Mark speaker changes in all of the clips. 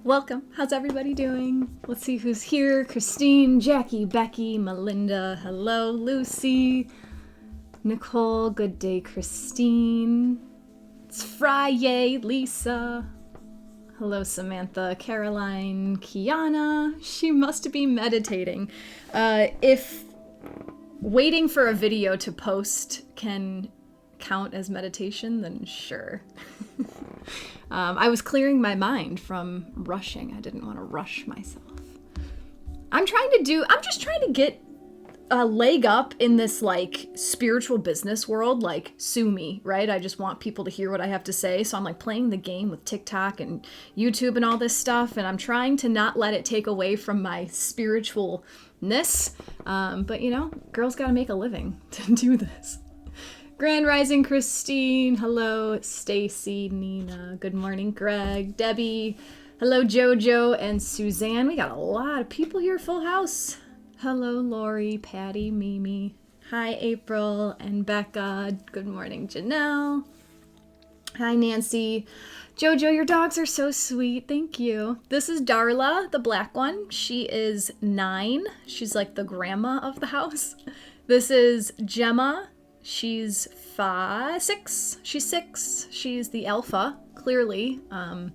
Speaker 1: Welcome. How's everybody doing? Let's see who's here. Christine, Jackie, Becky, Melinda. Hello, Lucy. Nicole, good day, Christine. It's Friday, Lisa. Hello, Samantha, Caroline, Kiana. She must be meditating. If waiting for a video to post can count as meditation, then sure. I was clearing my mind from rushing. I didn't want to rush myself. I'm just trying to get a leg up in this like spiritual business world, like sue me, right? I just want people to hear what I have to say. So I'm like playing the game with TikTok and YouTube and all this stuff. And I'm trying to not let it take away from my spiritualness. But you know, girls got to make a living to do this. Grand Rising Christine, hello Stacy, Nina, good morning Greg, Debbie, hello Jojo and Suzanne. We got a lot of people here, full house. Hello Lori, Patty, Mimi, hi April and Becca, good morning Janelle. Hi Nancy. Jojo, your dogs are so sweet, thank you. This is Darla, the black one. She is 9, she's like the grandma of the house. This is Gemma. She's 6. She's 6. She's the alpha, clearly. And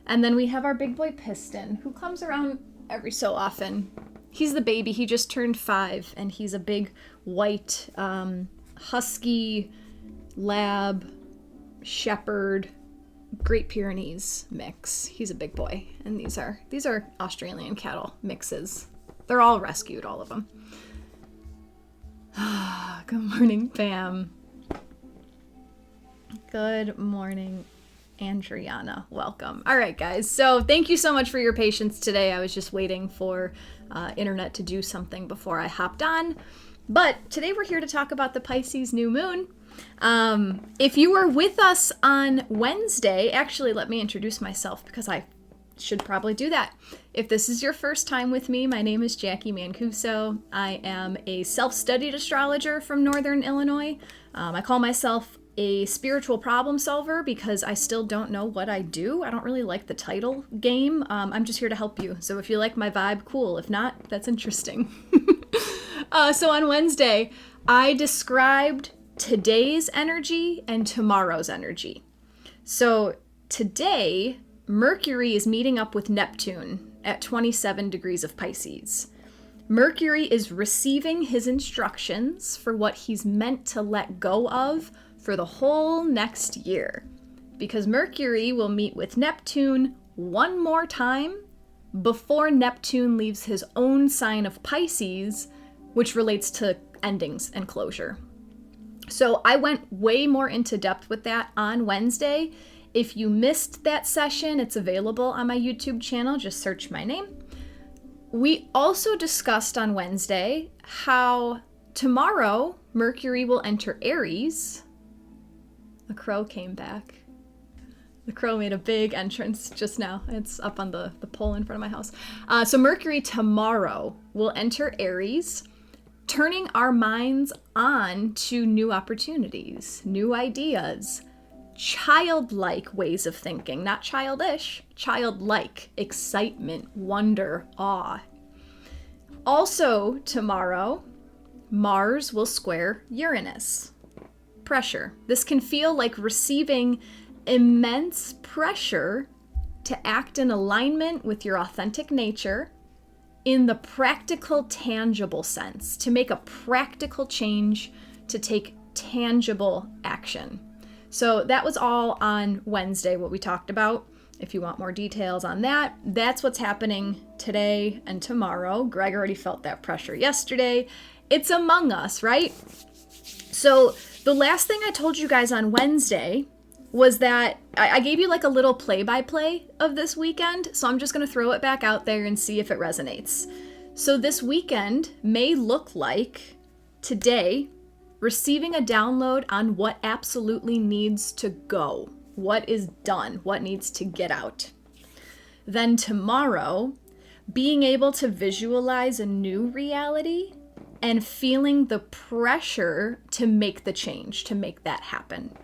Speaker 1: then we have our big boy Piston, who comes around every so often. He's the baby. He just turned 5, and he's a big white husky lab shepherd Great Pyrenees mix. He's a big boy, and these are Australian cattle mixes. They're all rescued, all of them. Good morning, Pam. Good morning, Andriana. Welcome. All right, guys. So thank you so much for your patience today. I was just waiting for internet to do something before I hopped on. But today we're here to talk about the Pisces new moon. If you were with us on Wednesday, actually, let me introduce myself because I should probably do that. If this is your first time with me, my name is Jacqui Mancuso. I am a self-studied astrologer from Northern Illinois. I call myself a spiritual problem solver because I still don't know what I do. I don't really like the title game. I'm just here to help you. So if you like my vibe, cool. If not, that's interesting. So on Wednesday, I described today's energy and tomorrow's energy. So today, Mercury is meeting up with Neptune at 27 degrees of Pisces. Mercury is receiving his instructions for what he's meant to let go of for the whole next year. Because Mercury will meet with Neptune one more time before Neptune leaves his own sign of Pisces, which relates to endings and closure. So I went way more into depth with that on Wednesday. If you missed that session, it's available on my YouTube channel. Just search my name. We also discussed on Wednesday how tomorrow Mercury will enter Aries. The crow came back. The crow made a big entrance just now. It's up on the pole in front of my house. So Mercury tomorrow will enter Aries, turning our minds on to new opportunities, new ideas, childlike ways of thinking, not childish, childlike, excitement, wonder, awe. Also tomorrow, Mars will square Uranus. Pressure. This can feel like receiving immense pressure to act in alignment with your authentic nature in the practical, tangible sense, to make a practical change, to take tangible action. So that was all on Wednesday, what we talked about. If you want more details on that, that's what's happening today and tomorrow. Greg already felt that pressure yesterday. It's among us, right? So the last thing I told you guys on Wednesday was that I gave you like a little play-by-play of this weekend. So I'm just going to throw it back out there and see if it resonates. So this weekend may look like today receiving a download on what absolutely needs to go, what is done, what needs to get out. Then tomorrow, being able to visualize a new reality and feeling the pressure to make the change, to make that happen.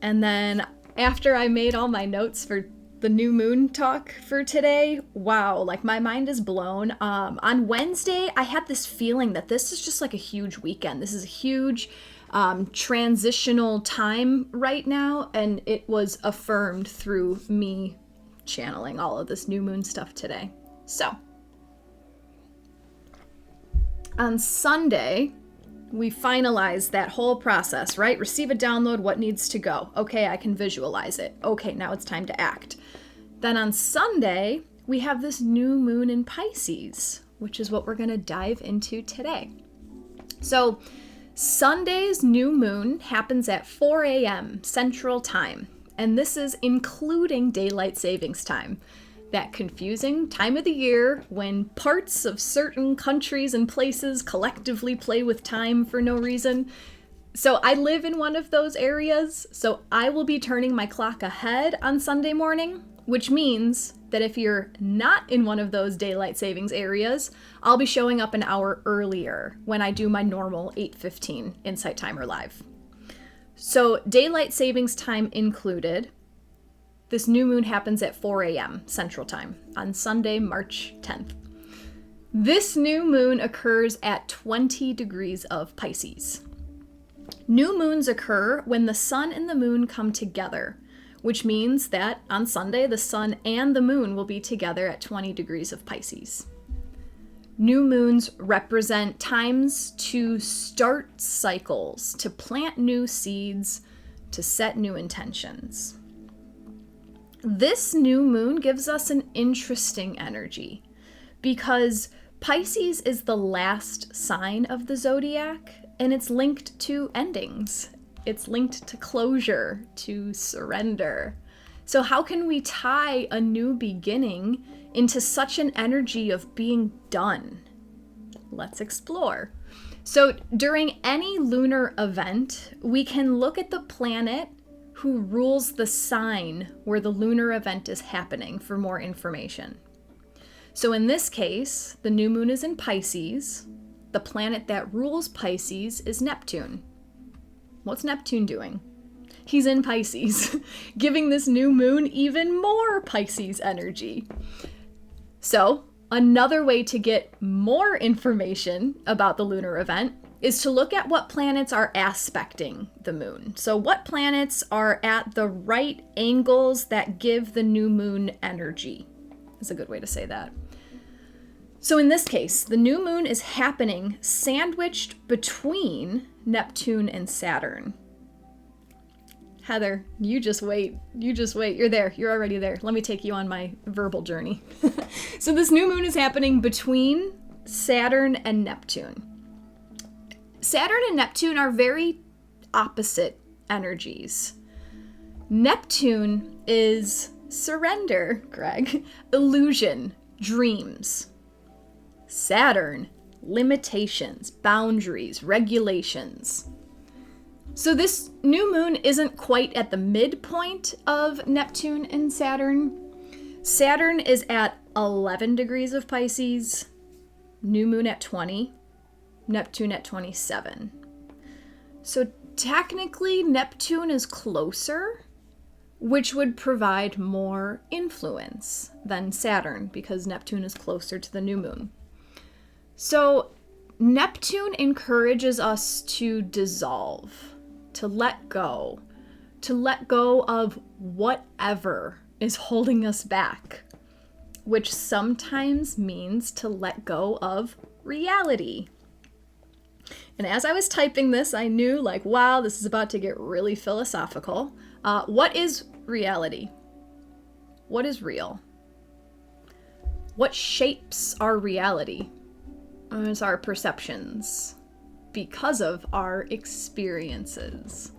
Speaker 1: And then after I made all my notes for the new moon talk for today, wow, like my mind is blown. On Wednesday, I had this feeling that this is just like a huge weekend. This is a huge transitional time right now, and it was affirmed through me channeling all of this new moon stuff today. So, on Sunday, we finalize that whole process, right? Receive a download, what needs to go. Okay, I can visualize it. Okay, now it's time to act. Then on Sunday, we have this new moon in Pisces, which is what we're going to dive into today. So Sunday's new moon happens at 4 a.m. Central Time, and this is including daylight savings time. That confusing time of the year when parts of certain countries and places collectively play with time for no reason. So I live in one of those areas, so I will be turning my clock ahead on Sunday morning, which means that if you're not in one of those daylight savings areas, I'll be showing up an hour earlier when I do my normal 8:15 Insight Timer Live. So daylight savings time included, this new moon happens at 4 a.m. Central Time on Sunday, March 10th. This new moon occurs at 20 degrees of Pisces. New moons occur when the sun and the moon come together, which means that on Sunday, the sun and the moon will be together at 20 degrees of Pisces. New moons represent times to start cycles, to plant new seeds, to set new intentions. This new moon gives us an interesting energy because Pisces is the last sign of the zodiac, and it's linked to endings. It's linked to closure, to surrender. So how can we tie a new beginning into such an energy of being done? Let's explore. So during any lunar event, we can look at the planet who rules the sign where the lunar event is happening for more information. So in this case, the new moon is in Pisces. The planet that rules Pisces is Neptune. What's Neptune doing? He's in Pisces, giving this new moon even more Pisces energy. So another way to get more information about the lunar event is to look at what planets are aspecting the moon. So what planets are at the right angles that give the new moon energy? Is a good way to say that. So in this case, the new moon is happening sandwiched between Neptune and Saturn. Heather, you just wait. You're there. You're already there. Let me take you on my verbal journey. So this new moon is happening between Saturn and Neptune. Saturn and Neptune are very opposite energies. Neptune is surrender, Greg, illusion, dreams. Saturn, limitations, boundaries, regulations. So this new moon isn't quite at the midpoint of Neptune and Saturn. Saturn is at 11 degrees of Pisces, new moon at 20, Neptune at 27. So technically Neptune is closer, which would provide more influence than Saturn because Neptune is closer to the new moon. So Neptune encourages us to dissolve, to let go of whatever is holding us back, which sometimes means to let go of reality. And as I was typing this, I knew, like, wow, this is about to get really philosophical. What is reality? What is real? What shapes our reality? It's our perceptions because of our experiences.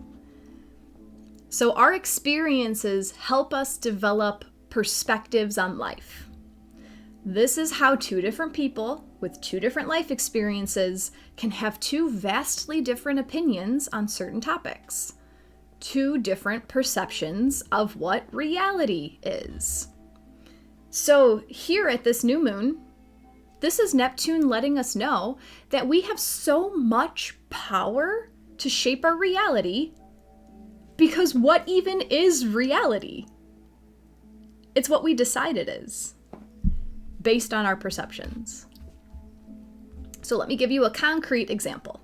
Speaker 1: So our experiences help us develop perspectives on life. This is how two different people with two different life experiences can have two vastly different opinions on certain topics. Two different perceptions of what reality is. So here at this new moon, this is Neptune letting us know that we have so much power to shape our reality, because what even is reality? It's what we decide it is based on our perceptions. So let me give you a concrete example.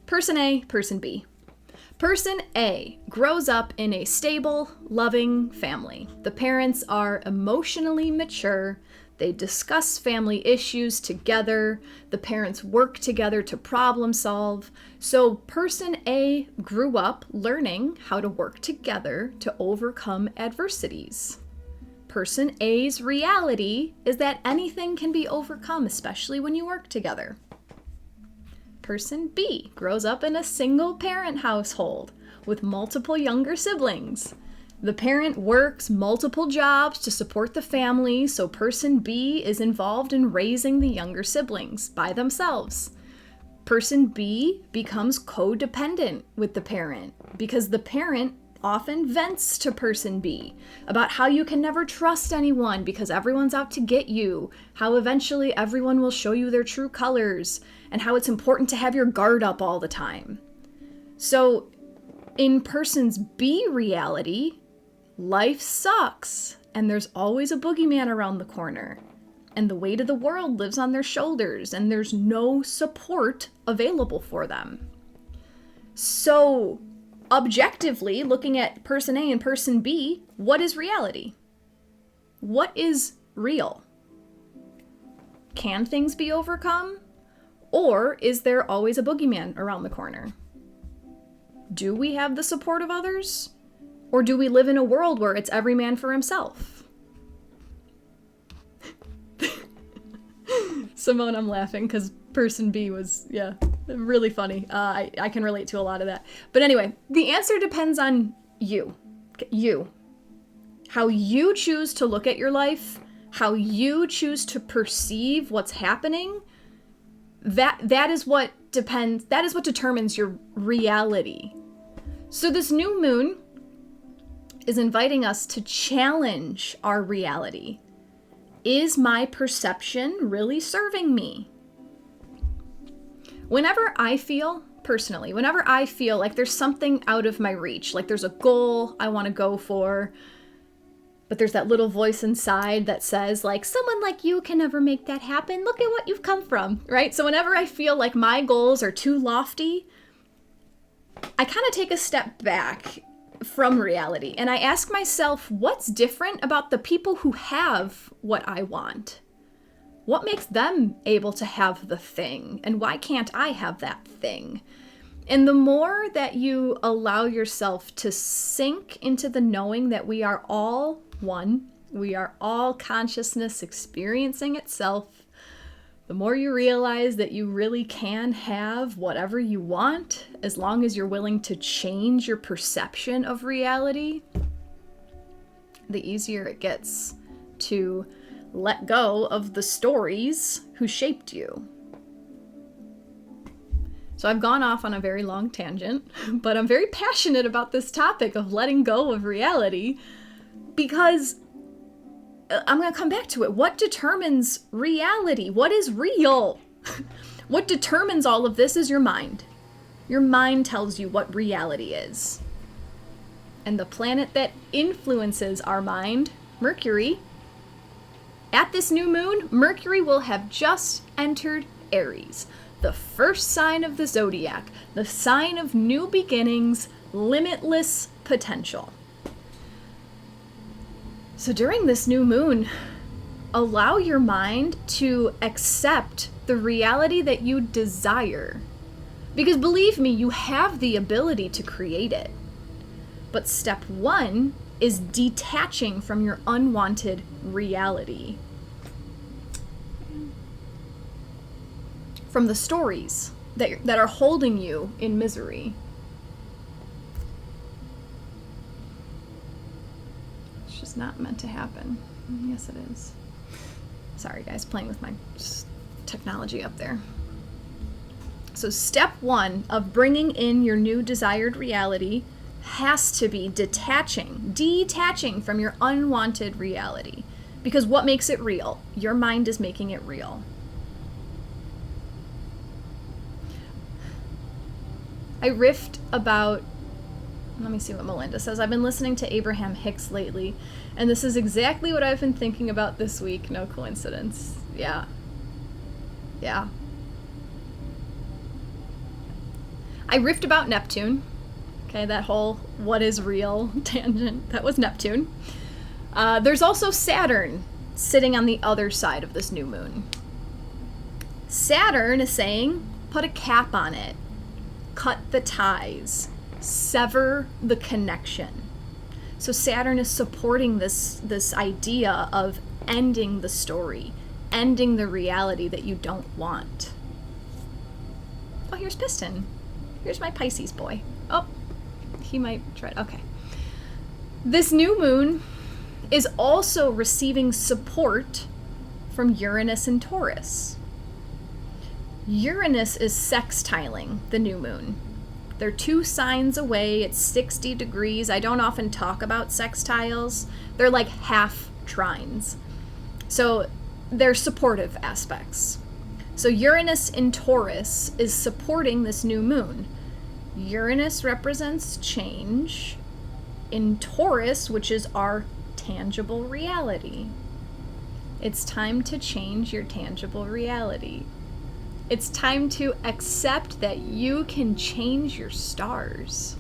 Speaker 1: Person A, person B. Person A grows up in a stable, loving family. The parents are emotionally mature. They discuss family issues together. The parents work together to problem solve. So person A grew up learning how to work together to overcome adversities. Person A's reality is that anything can be overcome, especially when you work together. Person B grows up in a single-parent household with multiple younger siblings. The parent works multiple jobs to support the family, so person B is involved in raising the younger siblings by themselves. Person B becomes codependent with the parent because the parent often vents to person B about how you can never trust anyone because everyone's out to get you, how eventually everyone will show you their true colors, and how it's important to have your guard up all the time. So in person's B reality, life sucks, and there's always a boogeyman around the corner, and the weight of the world lives on their shoulders, and there's no support available for them. So objectively, looking at person A and person B, what is reality? What is real? Can things be overcome? Or is there always a boogeyman around the corner? Do we have the support of others? Or do we live in a world where it's every man for himself? Simone, I'm laughing because person B was, really funny. I can relate to a lot of that. But anyway, the answer depends on you. You. How you choose to look at your life, how you choose to perceive what's happening, that is what determines your reality. So this new moon is inviting us to challenge our reality. Is my perception really serving me? Whenever I feel like there's something out of my reach, like there's a goal I want to go for, but there's that little voice inside that says, like, someone like you can never make that happen. Look at what you've come from, right? So whenever I feel like my goals are too lofty, I kind of take a step back from reality and I ask myself, what's different about the people who have what I want? What makes them able to have the thing? And why can't I have that thing? And the more that you allow yourself to sink into the knowing that we are all one, we are all consciousness experiencing itself, the more you realize that you really can have whatever you want as long as you're willing to change your perception of reality, the easier it gets to let go of the stories who shaped you. So I've gone off on a very long tangent, but I'm very passionate about this topic of letting go of reality because I'm going to come back to it. What determines reality? What is real? What determines all of this is your mind. Your mind tells you what reality is. And the planet that influences our mind, Mercury, at this new moon, Mercury will have just entered Aries, the first sign of the zodiac, the sign of new beginnings, limitless potential. So during this new moon, allow your mind to accept the reality that you desire. Because believe me, you have the ability to create it. But step one is detaching from your unwanted reality. From the stories that are holding you in misery. It's just not meant to happen. Yes, it is. Sorry, guys, playing with my technology up there. So step one of bringing in your new desired reality has to be detaching from your unwanted reality. Because what makes it real? Your mind is making it real. I riffed about Let me see what Melinda says. I've been listening to Abraham Hicks lately, and this is exactly what I've been thinking about this week. No coincidence. Yeah. Yeah. I riffed about Neptune. Okay, that whole what is real tangent. That was Neptune. There's also Saturn sitting on the other side of this new moon. Saturn is saying, put a cap on it. Cut the ties. Sever the connection. So Saturn is supporting this idea of ending the story, ending the reality that you don't want. Oh, here's Piston. Here's my Pisces boy. Oh, he might try. Okay. This new moon is also receiving support from Uranus and Taurus. Uranus is sextiling the new moon. They're 2 signs away. It's 60 degrees. I don't often talk about sextiles. They're like half trines. So they're supportive aspects. So Uranus in Taurus is supporting this new moon. Uranus represents change in Taurus, which is our tangible reality. It's time to change your tangible reality. It's time to accept that you can change your stars.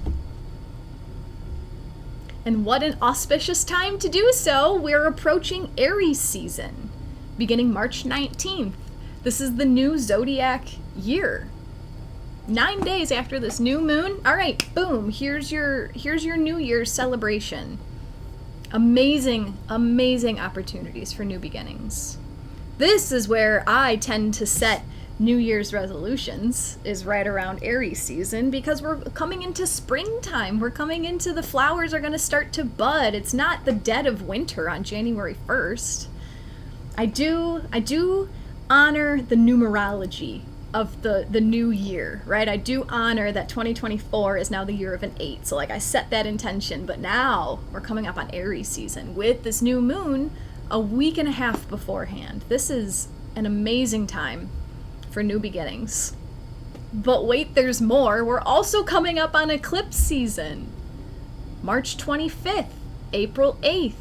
Speaker 1: And what an auspicious time to do so. We're approaching Aries season, beginning March 19th. This is the new zodiac year. 9 days after this new moon. All right, boom, here's your New Year's celebration. Amazing, amazing opportunities for new beginnings. This is where I tend to set New Year's resolutions, is right around Aries season, because we're coming into springtime. We're coming into the flowers are going to start to bud. It's not the dead of winter on January 1st. I do honor the numerology of the new year, right? I do honor that 2024 is now the year of an 8. So like I set that intention, but now we're coming up on Aries season with this new moon a week and a half beforehand. This is an amazing time for new beginnings. But wait, there's more. We're also coming up on eclipse season. March 25th, April 8th.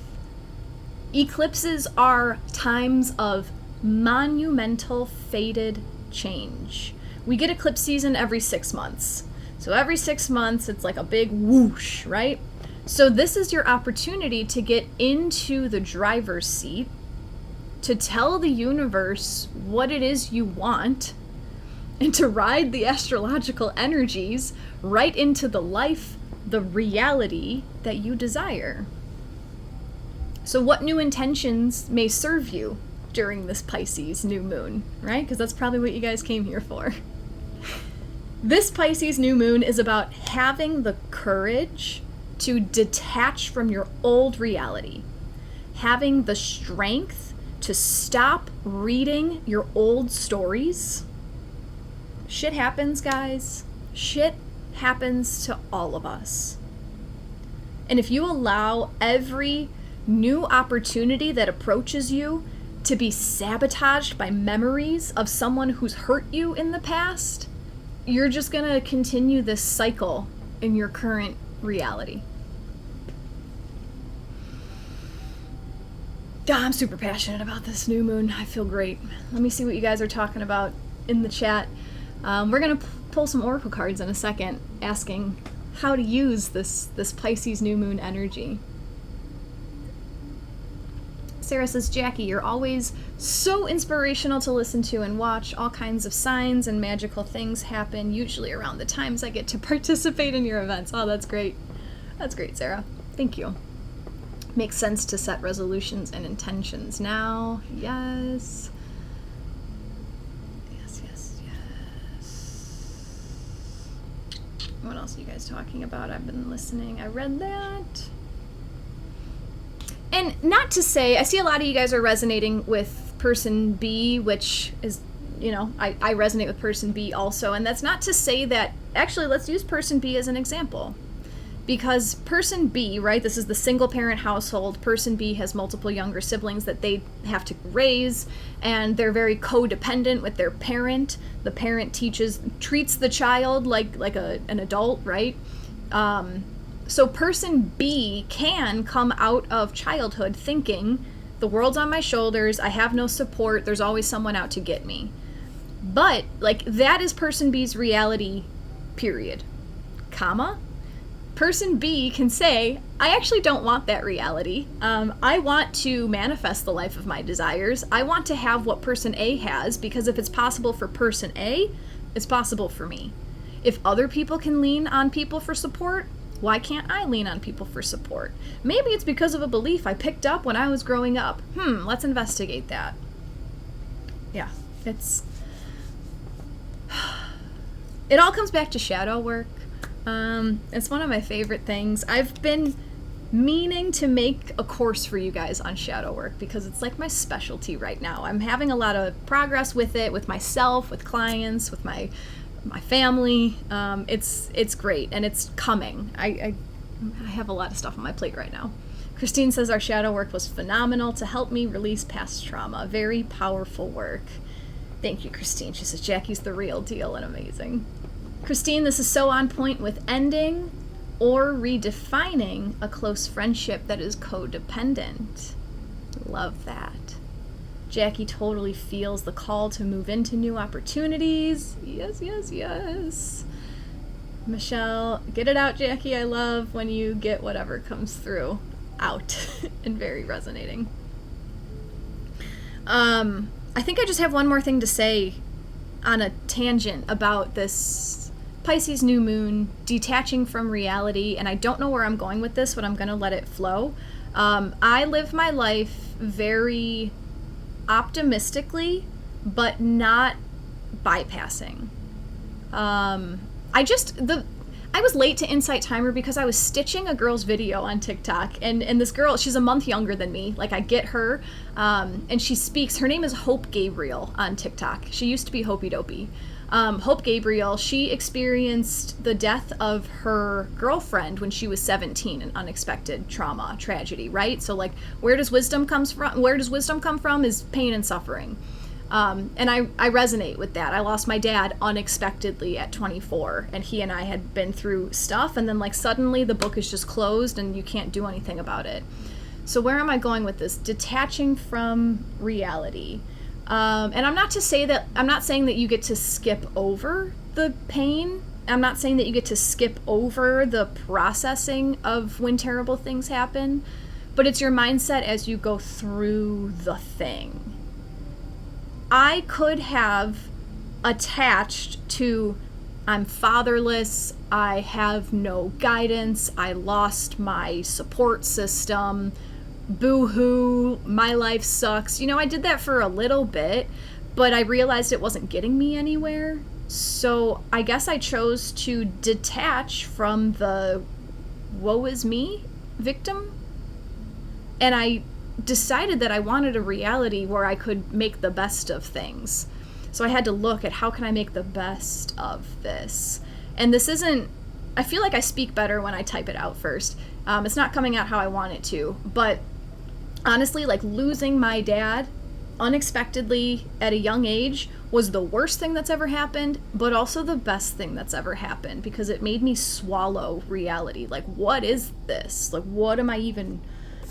Speaker 1: Eclipses are times of monumental fated change. We get eclipse season every 6 months. So every 6 months, it's like a big whoosh, right? So this is your opportunity to get into the driver's seat, to tell the universe what it is you want, and to ride the astrological energies right into the life, the reality that you desire. So what new intentions may serve you during this Pisces new moon, right? Because that's probably what you guys came here for. This Pisces new moon is about having the courage to detach from your old reality, having the strength to stop reading your old stories. Shit happens, guys. Shit happens to all of us. And if you allow every new opportunity that approaches you to be sabotaged by memories of someone who's hurt you in the past, you're just gonna continue this cycle in your current reality. I'm super passionate about this new moon. I feel great. Let me see what you guys are talking about in the chat. We're gonna pull some oracle cards in a second, asking how to use this Pisces new moon energy. Sarah says, Jackie, you're always so inspirational to listen to and watch. All kinds of signs and magical things happen, usually around the times I get to participate in your events. Oh, that's great. That's great, Sarah. Thank you. Makes sense to set resolutions and intentions now. Yes. Yes. What else are you guys talking about? I've been listening. I read that. And not to say, I see a lot of you guys are resonating with person B, which is, I resonate with person B also. And that's not to say that, actually, let's use person B as an example. Because person B, right, this is the single parent household. Person B has multiple younger siblings that they have to raise, and they're very codependent with their parent. The parent treats the child like an adult, right? So person B can come out of childhood thinking the world's on my shoulders, I have no support, there's always someone out to get me. But, like, that is person B's reality, period. Comma. Person B can say, I actually don't want that reality. I want to manifest the life of my desires. I want to have what person A has, because if it's possible for person A, it's possible for me. If other people can lean on people for support, why can't I lean on people for support? Maybe it's because of a belief I picked up when I was growing up. Let's investigate that. Yeah, it all comes back to shadow work. It's one of my favorite things. I've been meaning to make a course for you guys on shadow work because it's like my specialty right now. I'm having a lot of progress with it, with myself, with clients, with my family. It's great, and it's coming. I have a lot of stuff on my plate right now. Christine says our shadow work was phenomenal to help me release past trauma. Very powerful work. Thank you, Christine. She says Jacqui's the real deal and amazing. Christine, this is so on point with ending or redefining a close friendship that is codependent. Love that. Jacqui totally feels the call to move into new opportunities. Yes, yes, yes. Michelle, get it out, Jacqui. I love when you get whatever comes through out and very resonating. I think I just have one more thing to say on a tangent about this Pisces new moon detaching from reality, and I don't know where I'm going with this, but I'm going to let it flow. I live my life very optimistically, but not bypassing. I was late to Insight Timer because I was stitching a girl's video on TikTok, and this girl, she's a month younger than me. Like, I get her, and she speaks. Her name is Hope Gabriel on TikTok. She used to be Hopey Dopey. Hope Gabriel, she experienced the death of her girlfriend when she was 17, an unexpected trauma, tragedy, right? So, like, where does wisdom come from is pain and suffering. And I resonate with that. I lost my dad unexpectedly at 24, and he and I had been through stuff, and then, like, suddenly the book is just closed and you can't do anything about it. So where am I going with this? Detaching from reality. And I'm not saying that you get to skip over the pain. I'm not saying that you get to skip over the processing of when terrible things happen, but it's your mindset as you go through the thing. I could have attached to, I'm fatherless, I have no guidance, I lost my support system, boo-hoo, my life sucks. You know, I did that for a little bit, but I realized it wasn't getting me anywhere. So I guess I chose to detach from the woe is me victim. And I decided that I wanted a reality where I could make the best of things. So I had to look at how can I make the best of this. And this isn't, I feel like I speak better when I type it out first. It's not coming out how I want it to, but honestly, like, losing my dad unexpectedly at a young age was the worst thing that's ever happened, but also the best thing that's ever happened, because it made me swallow reality. Like, what is this? Like, what am I even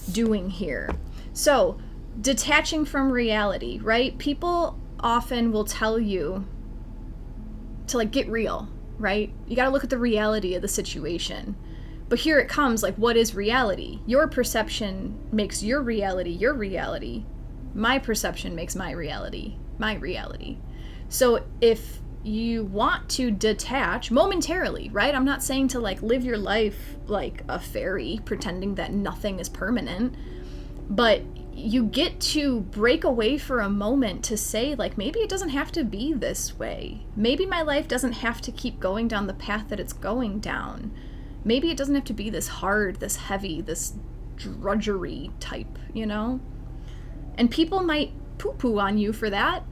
Speaker 1: doing here? So, detaching from reality, right? People often will tell you to, like, get real, right? You got to look at the reality of the situation. But here it comes, like, what is reality? Your perception makes your reality your reality. My perception makes my reality my reality. So if you want to detach momentarily, right? I'm not saying to, like, live your life like a fairy, pretending that nothing is permanent, but you get to break away for a moment to say, like, maybe it doesn't have to be this way. Maybe my life doesn't have to keep going down the path that it's going down. Maybe it doesn't have to be this hard, this heavy, this drudgery type, you know? And people might poo-poo on you for that,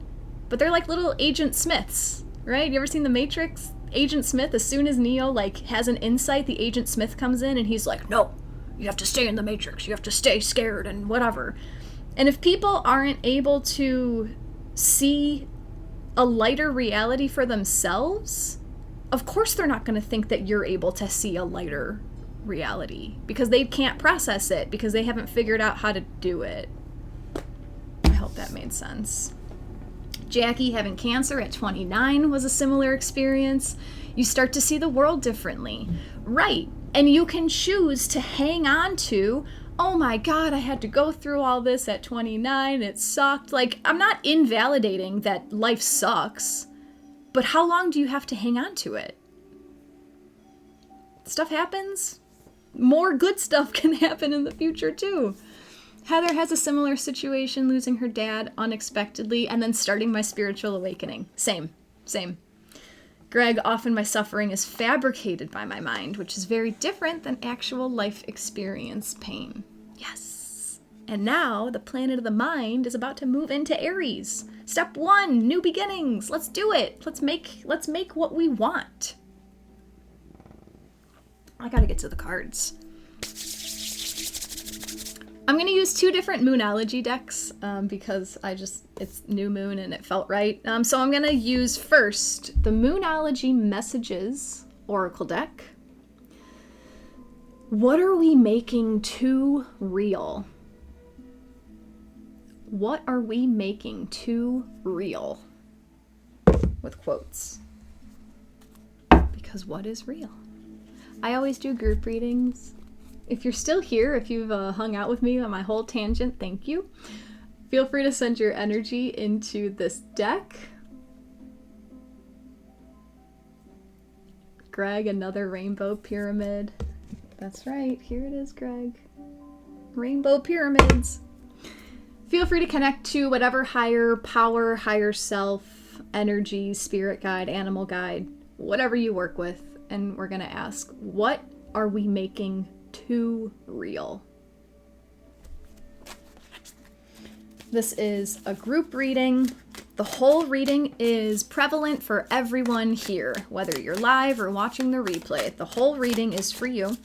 Speaker 1: but they're like little Agent Smiths, right? You ever seen The Matrix? Agent Smith, as soon as Neo, like, has an insight, the Agent Smith comes in and he's like, no, you have to stay in the Matrix. You have to stay scared and whatever. And if people aren't able to see a lighter reality for themselves, of course they're not going to think that you're able to see a lighter reality because they can't process it because they haven't figured out how to do it. I hope that made sense. Jacqui having cancer at 29 was a similar experience. You start to see the world differently. Right. And you can choose to hang on to, oh my God, I had to go through all this at 29. It sucked. Like, I'm not invalidating that life sucks, but how long do you have to hang on to it? Stuff happens. More good stuff can happen in the future too. Heather has a similar situation, losing her dad unexpectedly and then starting my spiritual awakening. Same. Greg, often my suffering is fabricated by my mind, which is very different than actual life experience pain. Yes. And now the planet of the mind is about to move into Aries. Step 1, new beginnings. Let's do it. Let's make what we want. I gotta get to the cards. I'm going to use 2 different Moonology decks because it's new moon and it felt right. So I'm going to use first the Moonology Messages Oracle deck. What are we making too real? What are we making too real? With quotes. Because what is real? I always do group readings. If you're still here, if you've hung out with me on my whole tangent, thank you. Feel free to send your energy into this deck. Greg, another rainbow pyramid. That's right, here it is, Greg. Rainbow pyramids. Feel free to connect to whatever higher power, higher self, energy, spirit guide, animal guide, whatever you work with. And we're going to ask, what are we making too real? This is a group reading. The whole reading is prevalent for everyone here, whether you're live or watching the replay. The whole reading is for you.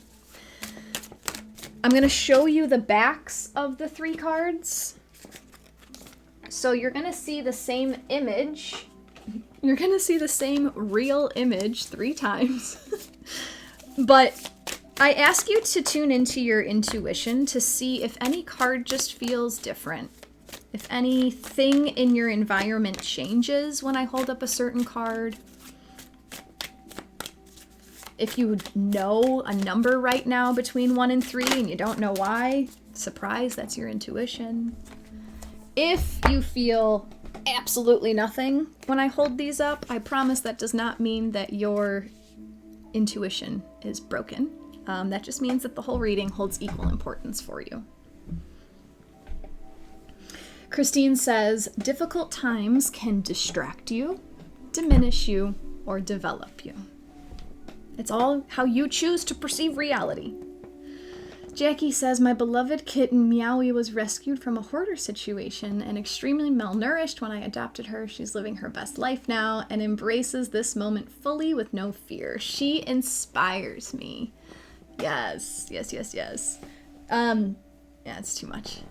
Speaker 1: I'm going to show you the backs of the 3 cards. So you're going to see the same image. You're going to see the same real image 3 times. But I ask you to tune into your intuition to see if any card just feels different. If anything in your environment changes when I hold up a certain card. If you know a number right now between 1 and 3 and you don't know why, surprise, that's your intuition. If you feel absolutely nothing when I hold these up, I promise that does not mean that your intuition is broken. That just means that the whole reading holds equal importance for you. Christine says, difficult times can distract you, diminish you, or develop you. It's all how you choose to perceive reality. Jacqui says, my beloved kitten Meowie was rescued from a hoarder situation and extremely malnourished when I adopted her. She's living her best life now and embraces this moment fully with no fear. She inspires me. Yes. Yeah, it's too much.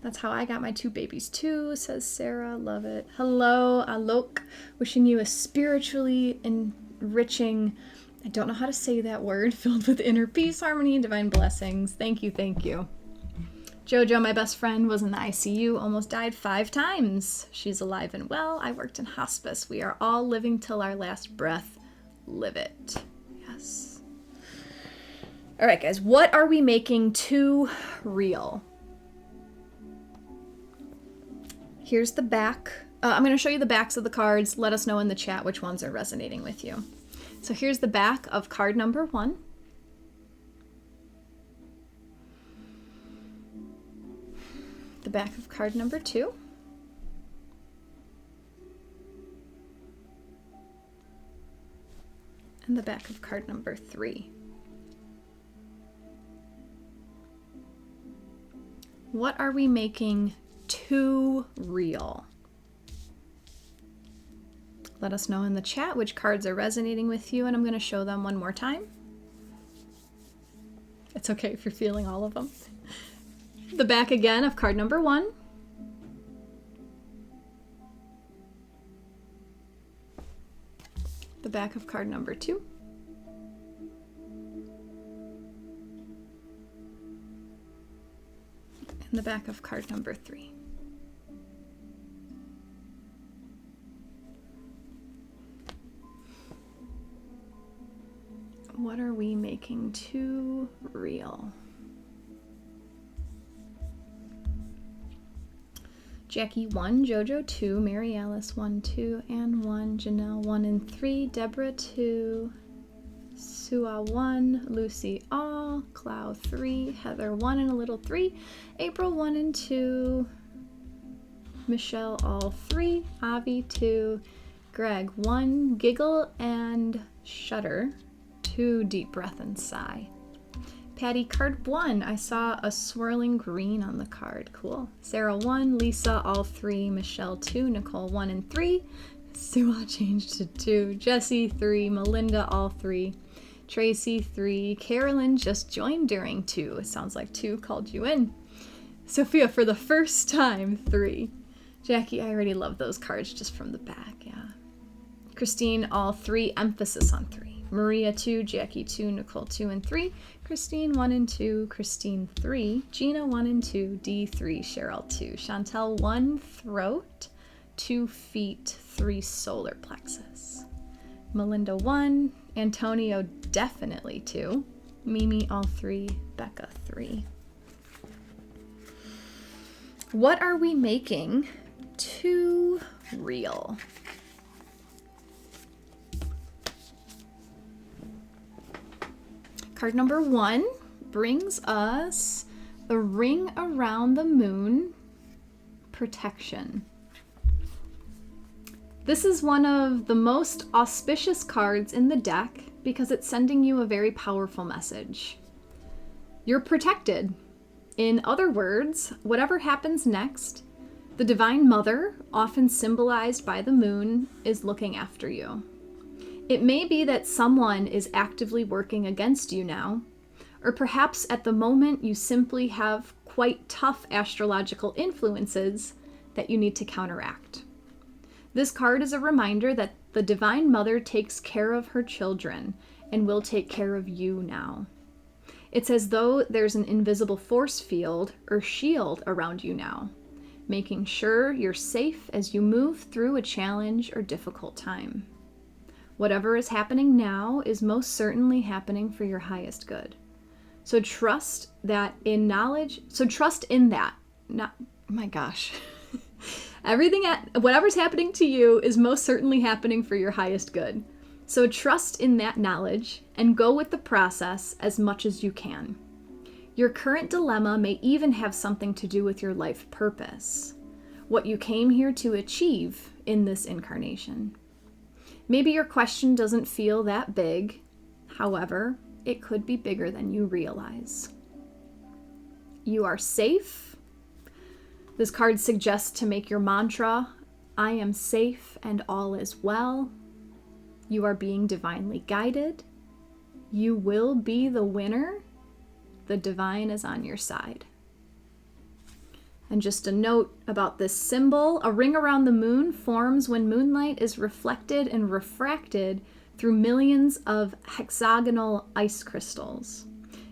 Speaker 1: That's how I got my 2 babies too, says Sarah. Love it. Hello, Alok. Wishing you a spiritually enriching, I don't know how to say that word, filled with inner peace, harmony, and divine blessings. Thank you. Jojo, my best friend, was in the ICU, almost died 5 times. She's alive and well. I worked in hospice. We are all living till our last breath. Live it. Yes. All right, guys, what are we making too real? Here's the back. I'm going to show you the backs of the cards. Let us know in the chat which ones are resonating with you. So here's the back of card number 1. The back of card number 2. And the back of card number 3. What are we making too real? Let us know in the chat which cards are resonating with you, and I'm going to show them one more time. It's okay if you're feeling all of them. The back again of card number 1. The back of card number 2. the back of card number 3. What are we making too real? Jacqui 1, Jojo 2, Mary Alice 1, 2, Anne 1, Janelle 1 and 3, Deborah 2, Sua 1, Lucy all, Clau 3, Heather 1 and a little 3, April 1 and 2, Michelle all 3, Avi 2, Greg 1, Giggle and Shudder, 2, Deep Breath and Sigh. Patty, card 1, I saw a swirling green on the card. Cool. Sarah 1, Lisa all 3, Michelle 2, Nicole 1 and 3, Sua changed to 2, Jessie 3, Melinda all 3, Tracy 3, Carolyn just joined during 2. It sounds like 2 called you in. Sophia for the first time 3. Jacqui, I already love those cards just from the back, yeah. Christine all 3, emphasis on 3. Maria 2, Jacqui 2, Nicole 2 and 3, Christine 1 and 2, Christine 3, Gina 1 and 2, D 3, Cheryl 2, Chantel 1, throat, 2 feet, 3 solar plexus. Melinda 1, Antonio definitely 2, Mimi all 3, Becca 3. What are we making too real? Card number 1 brings us the ring around the moon, protection. This is one of the most auspicious cards in the deck because it's sending you a very powerful message. You're protected. In other words, whatever happens next, the Divine Mother, often symbolized by the moon, is looking after you. It may be that someone is actively working against you now, or perhaps at the moment you simply have quite tough astrological influences that you need to counteract. This card is a reminder that the Divine Mother takes care of her children and will take care of you now. It's as though there's an invisible force field or shield around you now, making sure you're safe as you move through a challenge or difficult time. Whatever is happening now is most certainly happening for your highest good. So trust that in knowledge, trust in that. Not, oh my gosh. Whatever's happening to you is most certainly happening for your highest good. So trust in that knowledge and go with the process as much as you can. Your current dilemma may even have something to do with your life purpose, what you came here to achieve in this incarnation. Maybe your question doesn't feel that big. However, it could be bigger than you realize. You are safe. This card suggests to make your mantra, I am safe and all is well. You are being divinely guided. You will be the winner. The divine is on your side. And just a note about this symbol, a ring around the moon forms when moonlight is reflected and refracted through millions of hexagonal ice crystals.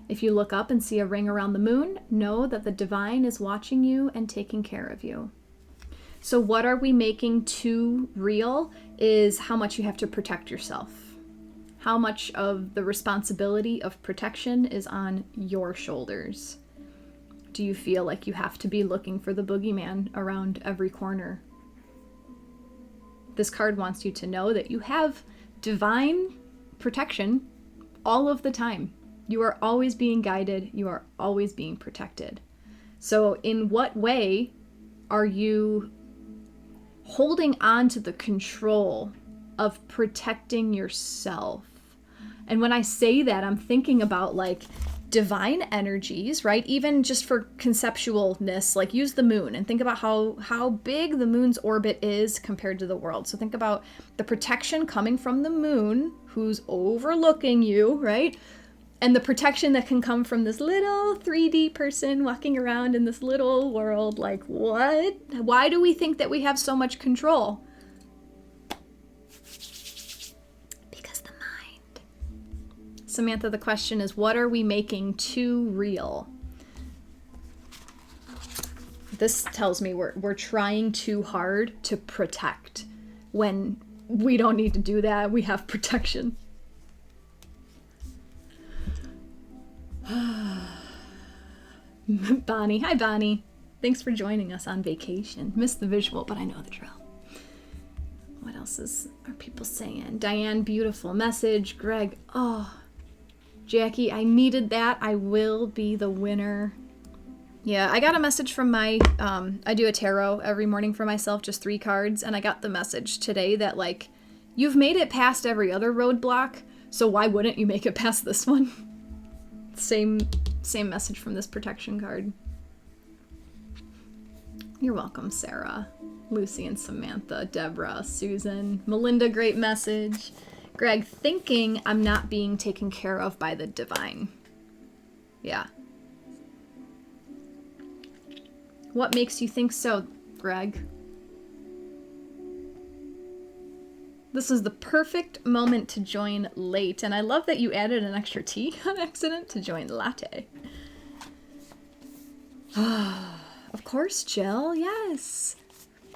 Speaker 1: If you look up and see a ring around the moon, know that the divine is watching you and taking care of you. So what are we making too real is how much you have to protect yourself. How much of the responsibility of protection is on your shoulders. Do you feel like you have to be looking for the boogeyman around every corner? This card wants you to know that you have divine protection all of the time. You are always being guided. You are always being protected. So in what way are you holding on to the control of protecting yourself? And when I say that, I'm thinking about like divine energies, right? Even just for conceptualness, like use the moon and think about how big the moon's orbit is compared to the world. So think about the protection coming from the moon, who's overlooking you, right? And the protection that can come from this little 3D person walking around in this little world. Like, what? Why do we think that we have so much control? Samantha, the question is, what are we making too real? This tells me we're trying too hard to protect when we don't need to do that. We have protection. Bonnie. Hi, Bonnie. Thanks for joining us on vacation. Missed the visual, but I know the drill. What else are people saying? Diane, beautiful message. Greg, oh. Jacqui, I needed that. I will be the winner. Yeah, I got a message from my, I do a tarot every morning for myself, just 3 cards, and I got the message today that, like, you've made it past every other roadblock, so why wouldn't you make it past this one? Same message from this protection card. You're welcome, Sarah, Lucy and Samantha, Deborah, Susan, Melinda, great message. Greg, thinking I'm not being taken care of by the divine. Yeah. What makes you think so, Greg? This is the perfect moment to join late, and I love that you added an extra T on accident to join latte. Of course, Jill, yes.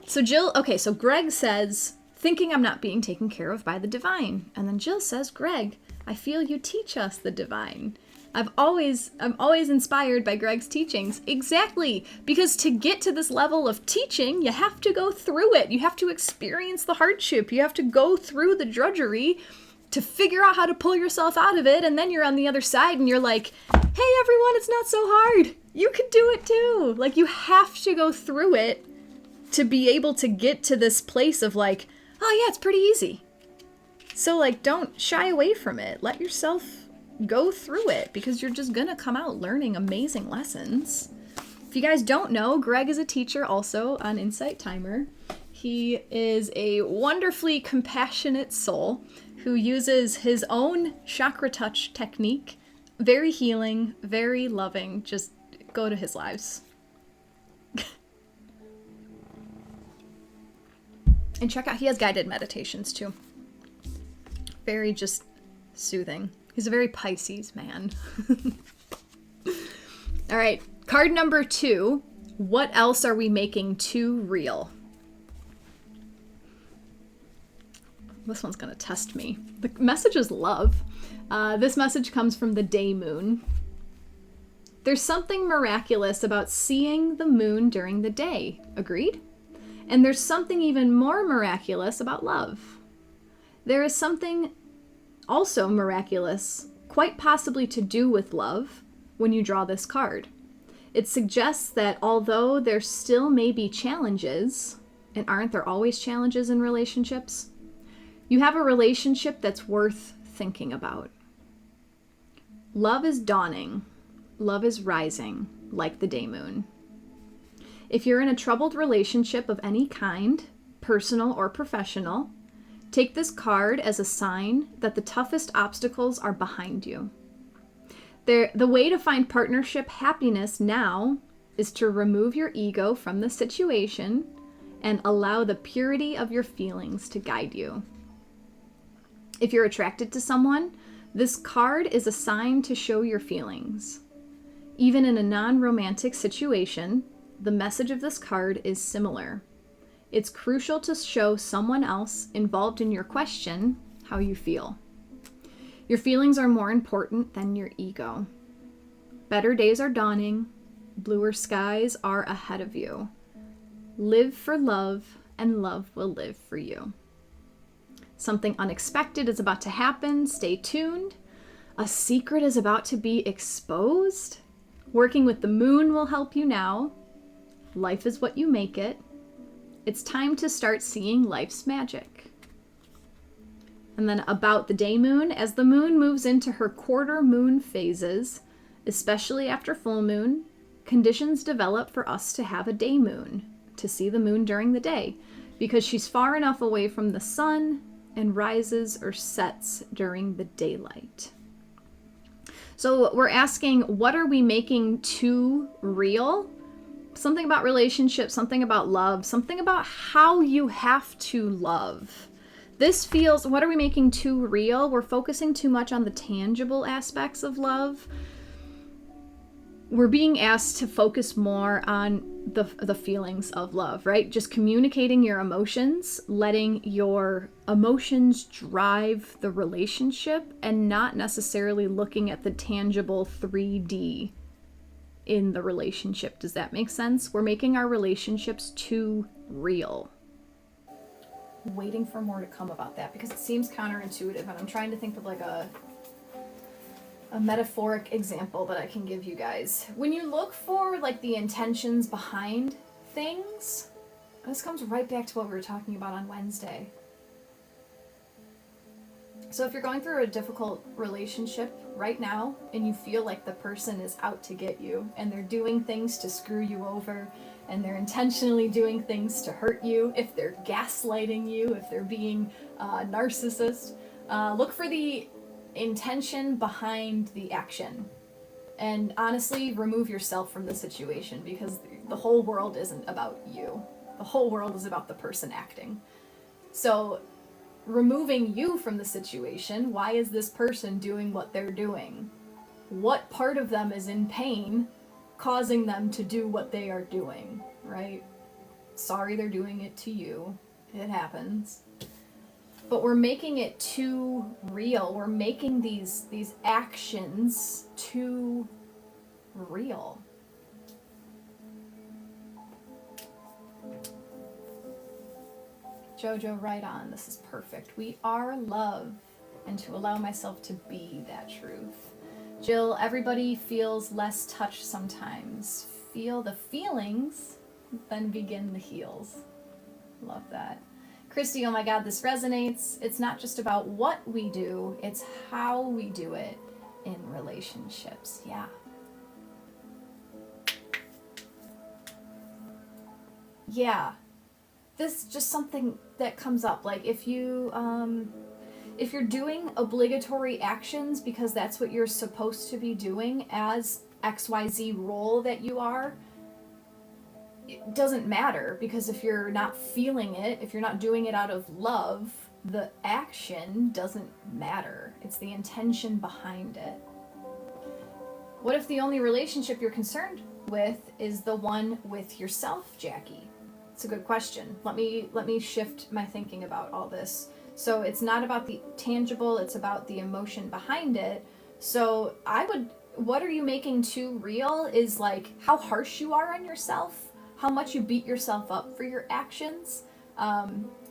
Speaker 1: So Jill, okay, so Greg says, thinking I'm not being taken care of by the divine. And then Jill says, Greg, I feel you teach us the divine. I'm always inspired by Greg's teachings. Exactly. Because to get to this level of teaching, you have to go through it. You have to experience the hardship. You have to go through the drudgery to figure out how to pull yourself out of it. And then you're on the other side and you're like, hey, everyone, it's not so hard. You can do it too. Like, you have to go through it to be able to get to this place of like, oh yeah, it's pretty easy. So like, don't shy away from it. Let yourself go through it, because you're just gonna come out learning amazing lessons. If you guys don't know, Greg is a teacher also on Insight Timer. He is a wonderfully compassionate soul who uses his own chakra touch technique. Very healing, very loving. Just go to his lives. And check out, he has guided meditations too. Very just soothing. He's a very Pisces man. All right, card number 2. What else are we making too real? This one's gonna test me. The message is love. This message comes from the day moon. There's something miraculous about seeing the moon during the day. Agreed? And there's something even more miraculous about love. There is something also miraculous, quite possibly to do with love, when you draw this card. It suggests that although there still may be challenges, and aren't there always challenges in relationships, you have a relationship that's worth thinking about. Love is dawning. Love is rising, like the day moon. If you're in a troubled relationship of any kind, personal or professional, take this card as a sign that the toughest obstacles are behind you. The way to find partnership happiness now is to remove your ego from the situation and allow the purity of your feelings to guide you. If you're attracted to someone, this card is a sign to show your feelings. Even in a non-romantic situation, the message of this card is similar. It's crucial to show someone else involved in your question how you feel. Your feelings are more important than your ego. Better days are dawning. Bluer skies are ahead of you. Live for love, and love will live for you. Something unexpected is about to happen. Stay tuned. A secret is about to be exposed. Working with the moon will help you now. Life is what you make it. It's time to start seeing life's magic. And then about the day moon, as the moon moves into her quarter moon phases, especially after full moon, conditions develop for us to have a day moon, to see the moon during the day, because she's far enough away from the sun and rises or sets during the daylight. So we're asking, what are we making too real? Something about relationships, something about love, something about how you have to love. This feels, what are we making too real? We're focusing too much on the tangible aspects of love. We're being asked to focus more on the feelings of love, right? Just communicating your emotions, letting your emotions drive the relationship, and not necessarily looking at the tangible 3D in the relationship. Does that make sense? We're making our relationships too real. Waiting for more to come about that because it seems counterintuitive, and I'm trying to think of like a metaphoric example that I can give you guys. When you look for like the intentions behind things, this comes right back to what we were talking about on Wednesday. So if you're going through a difficult relationship right now and you feel like the person is out to get you and they're doing things to screw you over and they're intentionally doing things to hurt you, if they're gaslighting you, if they're being a narcissist, look for the intention behind the action. And honestly, remove yourself from the situation because the whole world isn't about you. The whole world is about the person acting. So removing you from the situation, why is this person doing what they're doing? What part of them is in pain causing them to do what they are doing, right? Sorry they're doing it to you. It happens. But we're making it too real. We're making these actions too real. Jojo, right on. This is perfect. We are love, and to allow myself to be that truth. Jill, everybody feels less touched sometimes. Feel the feelings, then begin the heals. Love that. Christy, oh my God, this resonates. It's not just about what we do, it's how we do it in relationships. Yeah. Yeah. This is just something that comes up. Like if you're doing obligatory actions because that's what you're supposed to be doing as XYZ role that you are, it doesn't matter, because if you're not feeling it, if you're not doing it out of love, the action doesn't matter. It's the intention behind it. What if the only relationship you're concerned with is the one with yourself, Jacqui? It's a good question. Let me shift my thinking about all this. So it's not about the tangible, it's about the emotion behind it. So what are you making too real is like how harsh you are on yourself, how much you beat yourself up for your actions.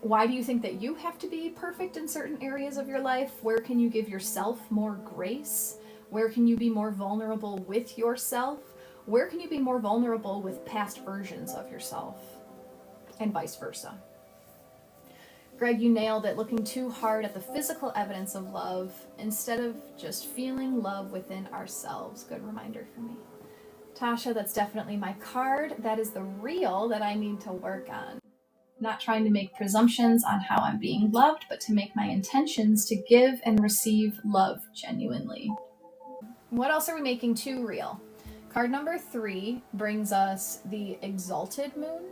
Speaker 1: Why do you think that you have to be perfect in certain areas of your life? Where can you give yourself more grace? Where can you be more vulnerable with yourself? Where can you be more vulnerable with past versions of yourself? And vice versa. Greg, you nailed it. Looking too hard at the physical evidence of love instead of just feeling love within ourselves. Good reminder for me. Tasha, that's definitely my card. That is the real that I need to work on. Not trying to make presumptions on how I'm being loved, but to make my intentions to give and receive love genuinely. What else are we making too real? Card number 3 brings us the Exalted Moon,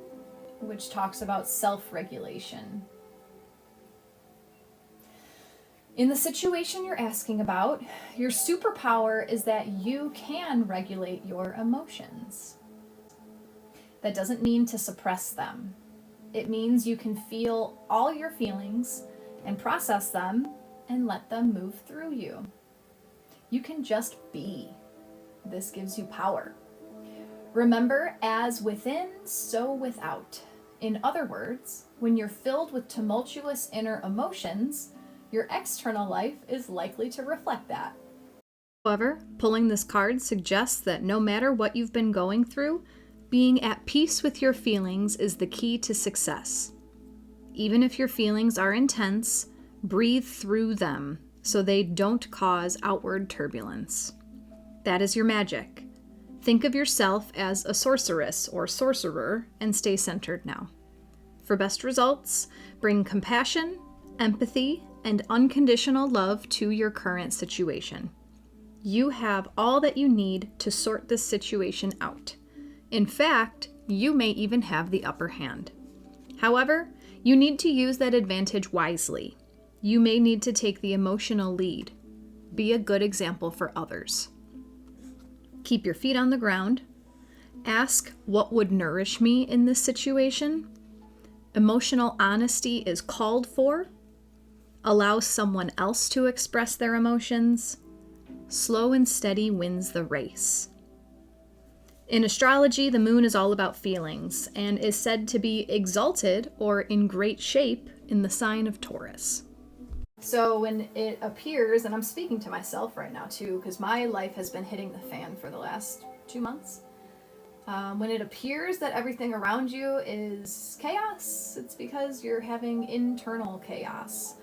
Speaker 1: which talks about self-regulation. In the situation you're asking about, your superpower is that you can regulate your emotions. That doesn't mean to suppress them. It means you can feel all your feelings and process them and let them move through you. You can just be. This gives you power. Remember, as within, so without. In other words, when you're filled with tumultuous inner emotions, your external life is likely to reflect that. However, pulling this card suggests that no matter what you've been going through, being at peace with your feelings is the key to success. Even if your feelings are intense, breathe through them so they don't cause outward turbulence. That is your magic. Think of yourself as a sorceress or sorcerer and stay centered now. For best results, bring compassion, empathy, and unconditional love to your current situation. You have all that you need to sort this situation out. In fact, you may even have the upper hand. However, you need to use that advantage wisely. You may need to take the emotional lead. Be a good example for others. Keep your feet on the ground. Ask what would nourish me in this situation. Emotional honesty is called for. Allow someone else to express their emotions. Slow and steady wins the race. In astrology, the moon is all about feelings and is said to be exalted or in great shape in the sign of Taurus. So when it appears, and I'm speaking to myself right now too, because my life has been hitting the fan for the last 2 months. When it appears that everything around you is chaos, it's because you're having internal chaos.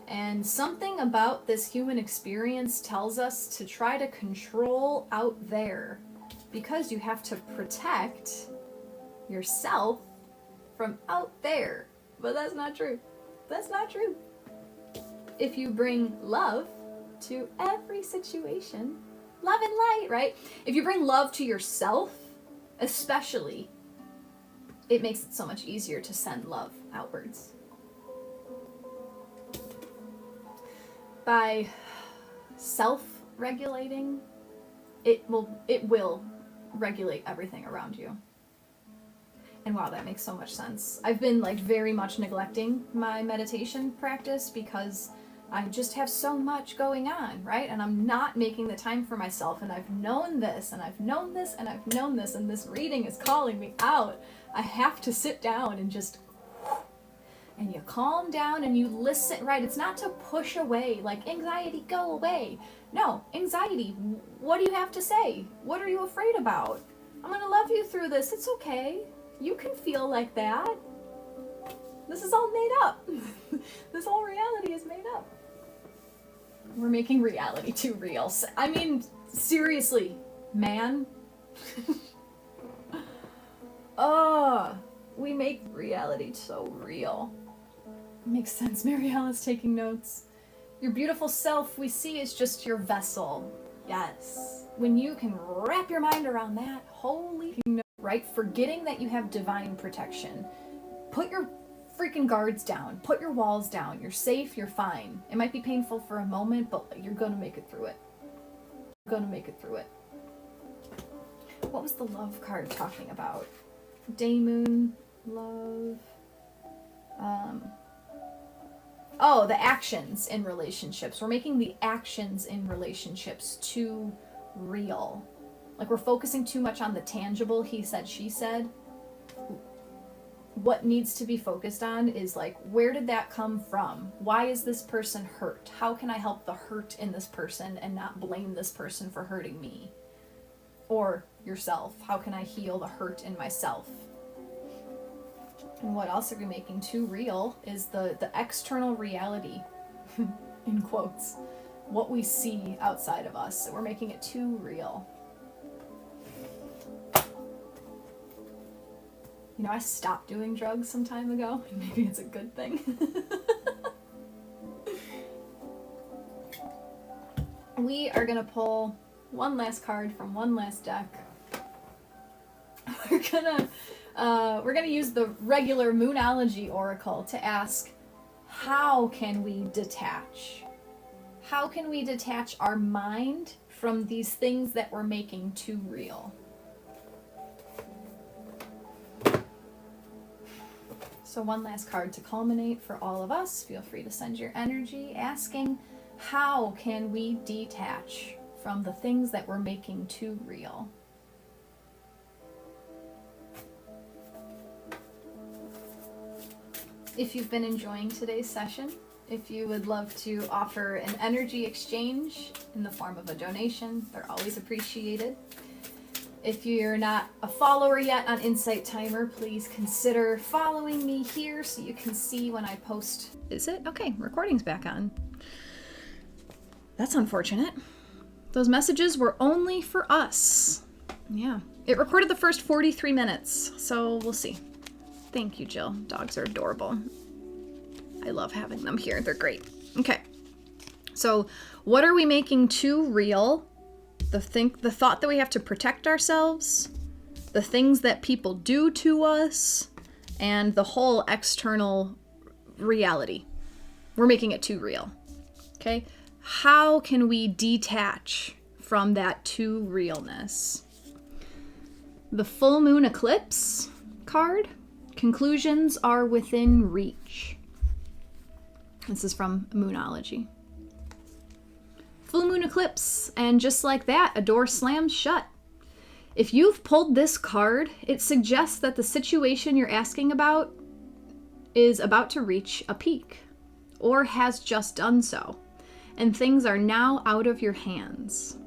Speaker 1: And something about this human experience tells us to try to control out there, because you have to protect yourself from out there. But that's not true. That's not true. If you bring love to every situation, love and light, right? If you bring love to yourself, especially, it makes it so much easier to send love outwards. By self-regulating, it will regulate everything around you. And wow, that makes so much sense. I've been very much neglecting my meditation practice because I just have so much going on, right? And I'm not making the time for myself, and I've known this, and I've known this, and I've known this, and this reading is calling me out. I have to sit down and just, and you calm down and you listen, right? It's not to push away, anxiety, go away. No, anxiety, what do you have to say? What are you afraid about? I'm gonna love you through this, it's okay. You can feel like that. This is all made up. This whole reality is made up. We're making reality too real. I mean, seriously, man. We make reality so real. It makes sense. Mariela's taking notes. Your beautiful self we see is just your vessel. Yes. When you can wrap your mind around that, holy, right? Forgetting that you have divine protection. Put your freaking guards down. Put your walls down. You're safe. You're fine. It might be painful for a moment, but you're going to make it through it. You're going to make it through it. What was the love card talking about? Day, moon, love. The actions in relationships. We're making the actions in relationships too real. We're focusing too much on the tangible, he said, she said. What needs to be focused on is where did that come from? Why is this person hurt? How can I help the hurt in this person and not blame this person for hurting me? Or yourself. How can I heal the hurt in myself? And what else are we making too real is the external reality, in quotes, what we see outside of us. So we're making it too real. I stopped doing drugs some time ago. Maybe it's a good thing. We are going to pull one last card from one last deck. We're gonna use the regular Moonology Oracle to ask, how can we detach? How can we detach our mind from these things that we're making too real? So one last card to culminate for all of us. Feel free to send your energy asking, how can we detach from the things that we're making too real? If you've been enjoying today's session, if you would love to offer an energy exchange in the form of a donation, they're always appreciated. If you're not a follower yet on Insight Timer, please consider following me here so you can see when I post. Is it? Okay, recording's back on. That's unfortunate. Those messages were only for us. Yeah. It recorded the first 43 minutes, so we'll see. Thank you, Jill. Dogs are adorable. I love having them here. They're great. Okay. So, what are we making too real? The thought that we have to protect ourselves, the things that people do to us, and the whole external reality. We're making it too real. Okay? How can we detach from that too realness? The full moon eclipse card, conclusions are within reach. This is from Moonology. Full moon eclipse, and just like that, a door slams shut. If you've pulled this card, it suggests that the situation you're asking about is about to reach a peak, or has just done so, and things are now out of your hands.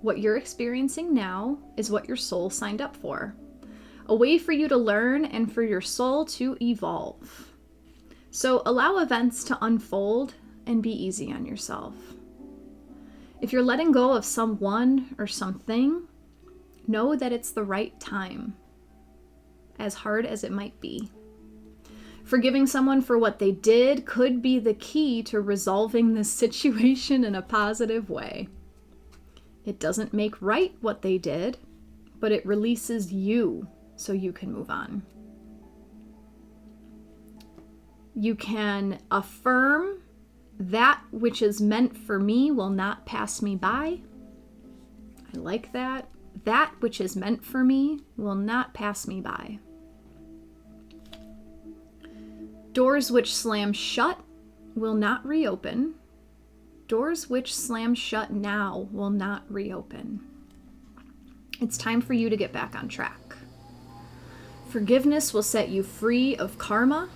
Speaker 1: What you're experiencing now is what your soul signed up for. A way for you to learn and for your soul to evolve. So allow events to unfold and be easy on yourself. If you're letting go of someone or something, know that it's the right time, as hard as it might be. Forgiving someone for what they did could be the key to resolving this situation in a positive way. It doesn't make right what they did, but it releases you so you can move on. You can affirm that which is meant for me will not pass me by. I like that. That which is meant for me will not pass me by. Doors which slam shut will not reopen. Doors which slam shut now will not reopen. It's time for you to get back on track. Forgiveness will set you free of karma.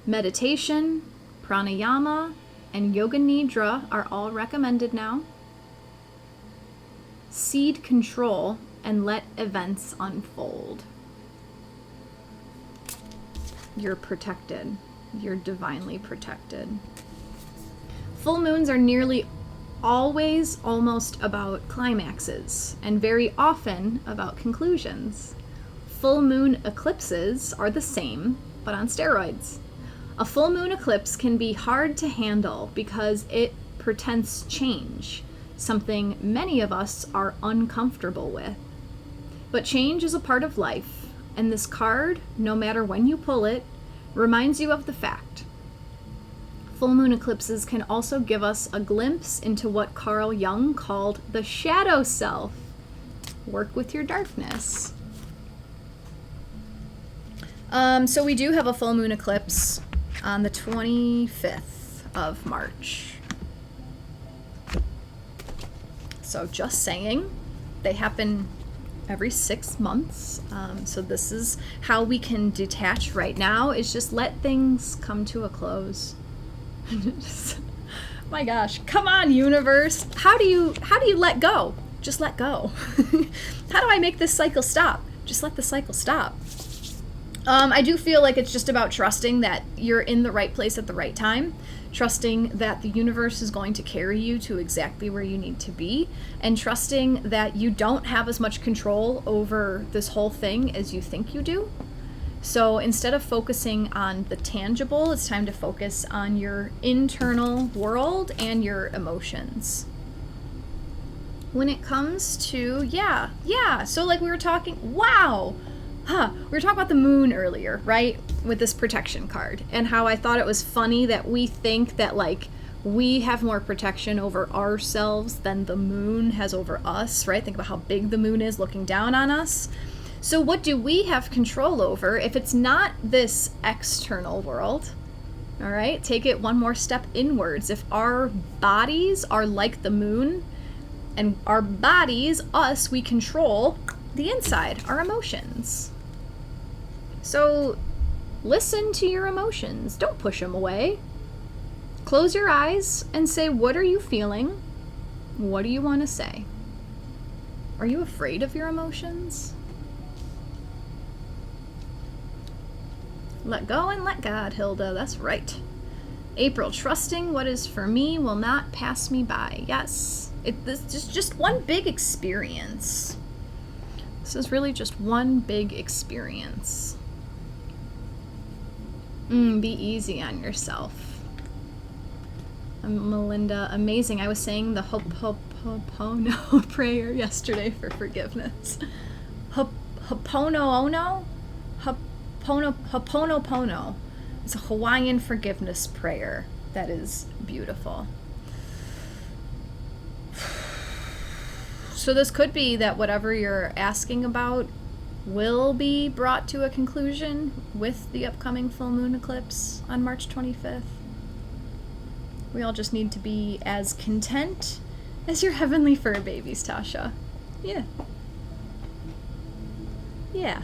Speaker 1: Meditation, pranayama, and yoga nidra are all recommended now. Cede control and let events unfold. You're protected. You're divinely protected. Full moons are nearly always almost about climaxes, and very often about conclusions. Full moon eclipses are the same, but on steroids. A full moon eclipse can be hard to handle because it portends change, something many of us are uncomfortable with. But change is a part of life, and this card, no matter when you pull it, reminds you of the fact. Full moon eclipses can also give us a glimpse into what Carl Jung called the shadow self. Work with your darkness. So we do have a full moon eclipse on the 25th of March. So just saying, they happen every 6 months. So this is how we can detach right now, is just let things come to a close. My gosh, come on, universe. How do you let go? Just let go. How do I make this cycle stop? Just let the cycle stop. I do feel like it's just about trusting that you're in the right place at the right time, trusting that the universe is going to carry you to exactly where you need to be, and trusting that you don't have as much control over this whole thing as you think you do. So instead of focusing on the tangible, it's time to focus on your internal world and your emotions. When it comes to, so like we were talking, we were talking about the moon earlier, right? With this protection card, and how I thought it was funny that we think that like we have more protection over ourselves than the moon has over us, right? Think about how big the moon is looking down on us. So what do we have control over if it's not this external world? All right, take it one more step inwards. If our bodies are like the moon, and our bodies, us, we control the inside, our emotions. So listen to your emotions. Don't push them away. Close your eyes and say, what are you feeling? What do you want to say? Are you afraid of your emotions? Let go and let God, Hilda. That's right. April, trusting what is for me will not pass me by. Yes. This is just one big experience. This is really just one big experience. Be easy on yourself. Melinda, amazing. I was saying the Ho'oponopono prayer yesterday for forgiveness. Ho'oponopono? Ho'oponopono. It's a Hawaiian forgiveness prayer that is beautiful. So this could be that whatever you're asking about will be brought to a conclusion with the upcoming full moon eclipse on March 25th. We all just need to be as content as your heavenly fur babies, Tasha. Yeah. Yeah.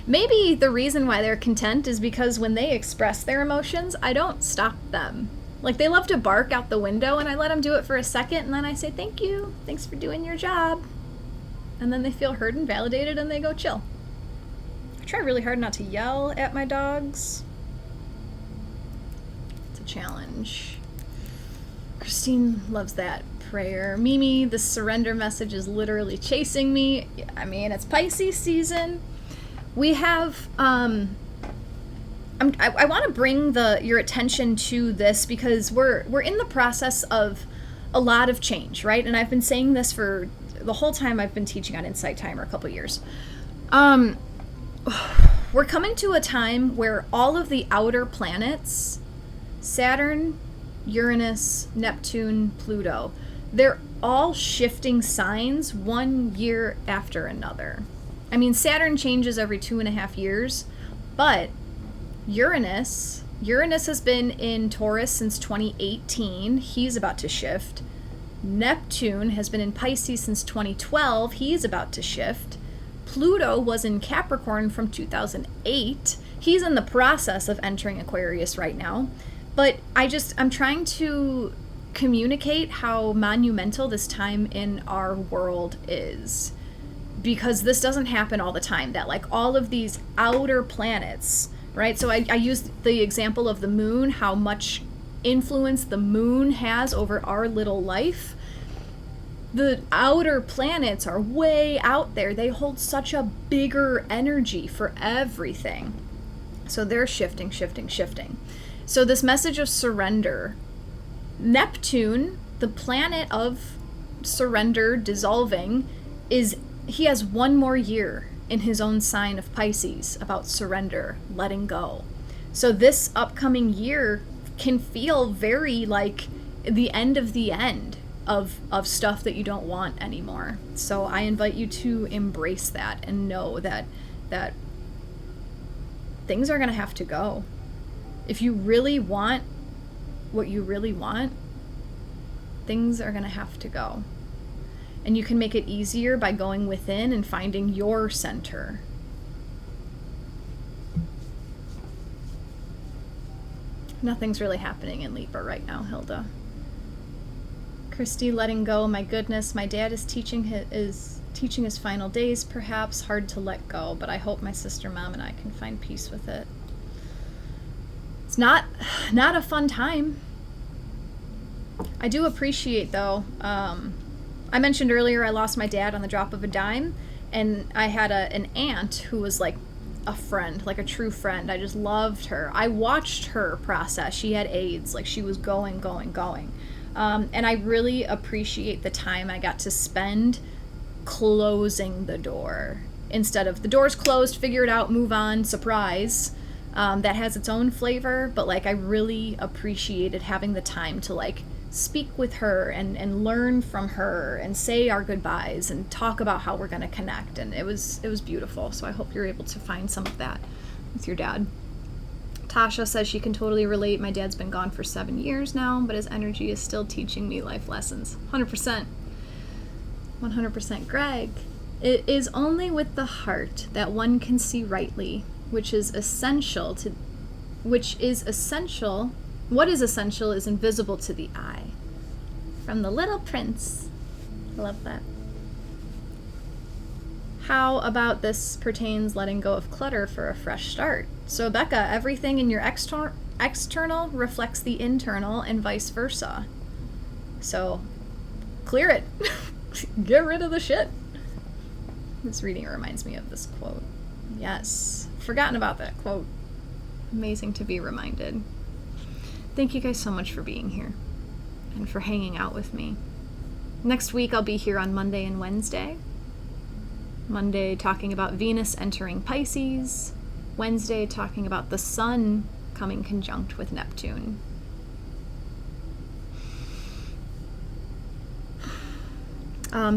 Speaker 1: Maybe the reason why they're content is because when they express their emotions, I don't stop them. Like, they love to bark out the window, and I let them do it for a second, and then I say, thank you, thanks for doing your job. And then they feel heard and validated, and they go chill. I try really hard not to yell at my dogs. It's a challenge. Christine loves that prayer. Mimi, the surrender message is literally chasing me. I mean, it's Pisces season. We have, I want to bring your attention to this because we're in the process of a lot of change, right? And I've been saying this for the whole time I've been teaching on Insight Timer, a couple years. We're coming to a time where all of the outer planets, Saturn, Uranus, Neptune, Pluto, they're all shifting signs 1 year after another. I mean, Saturn changes every 2.5 years, but Uranus has been in Taurus since 2018. He's about to shift. Neptune has been in Pisces since 2012. He's about to shift. Pluto was in Capricorn from 2008. He's in the process of entering Aquarius right now. But I'm trying to communicate how monumental this time in our world is. Because this doesn't happen all the time, that like all of these outer planets, right? So I used the example of the moon, how much influence the moon has over our little life. The outer planets are way out there. They hold such a bigger energy for everything. So they're shifting. So this message of surrender, Neptune, the planet of surrender, dissolving, he has 1 more year in his own sign of Pisces about surrender, letting go. So this upcoming year can feel very like the end of stuff that you don't want anymore. So I invite you to embrace that and know that things are going to have to go. If you really want what you really want, things are going to have to go. And you can make it easier by going within and finding your center. Nothing's really happening in Libra right now, Hilda. Christy, letting go. My goodness, my dad is teaching his final days, perhaps. Hard to let go, but I hope my sister, mom, and I can find peace with it. It's not a fun time. I do appreciate, though, I mentioned earlier I lost my dad on the drop of a dime, and I had an aunt who was like a friend, like a true friend. I just loved her. I watched her process. She had AIDS, like she was going. And I really appreciate the time I got to spend closing the door. Instead of the door's closed, figure it out, move on, surprise. That has its own flavor, but like I really appreciated having the time to like speak with her and learn from her and say our goodbyes and talk about how we're going to connect. And it was beautiful. So I hope you're able to find some of that with your dad. Tasha says she can totally relate. My dad's been gone for 7 years now, but his energy is still teaching me life lessons. 100%. 100%. Greg, it is only with the heart that one can see rightly, what is essential is invisible to the eye. From the Little Prince. I love that. How about this pertains letting go of clutter for a fresh start? So Becca, everything in your external reflects the internal and vice versa. So clear it. Get rid of the shit. This reading reminds me of this quote. Yes. Forgotten about that quote. Amazing to be reminded. Thank you guys so much for being here and for hanging out with me. Next week I'll be here on Monday and Wednesday. Monday talking about Venus entering Pisces. Wednesday talking about the Sun coming conjunct with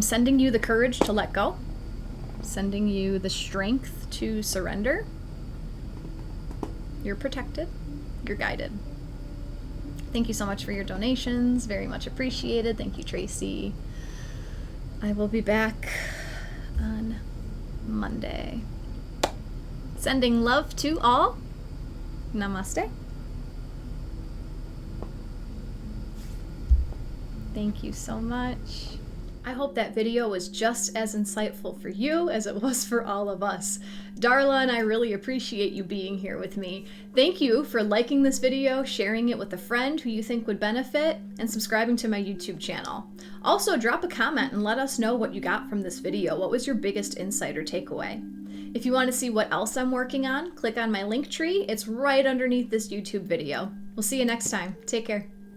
Speaker 1: Sending you the courage to let go. Sending you the strength to surrender. You're protected. You're guided. Thank you so much for your donations. Very much appreciated. Thank you, Tracy. I will be back on Monday. Sending love to all. Namaste. Thank you so much. I hope that video was just as insightful for you as it was for all of us. Darla and I really appreciate you being here with me. Thank you for liking this video, sharing it with a friend who you think would benefit, and subscribing to my YouTube channel. Also, drop a comment and let us know what you got from this video. What was your biggest insight or takeaway? If you want to see what else I'm working on, click on my link tree. It's right underneath this YouTube video. We'll see you next time. Take care.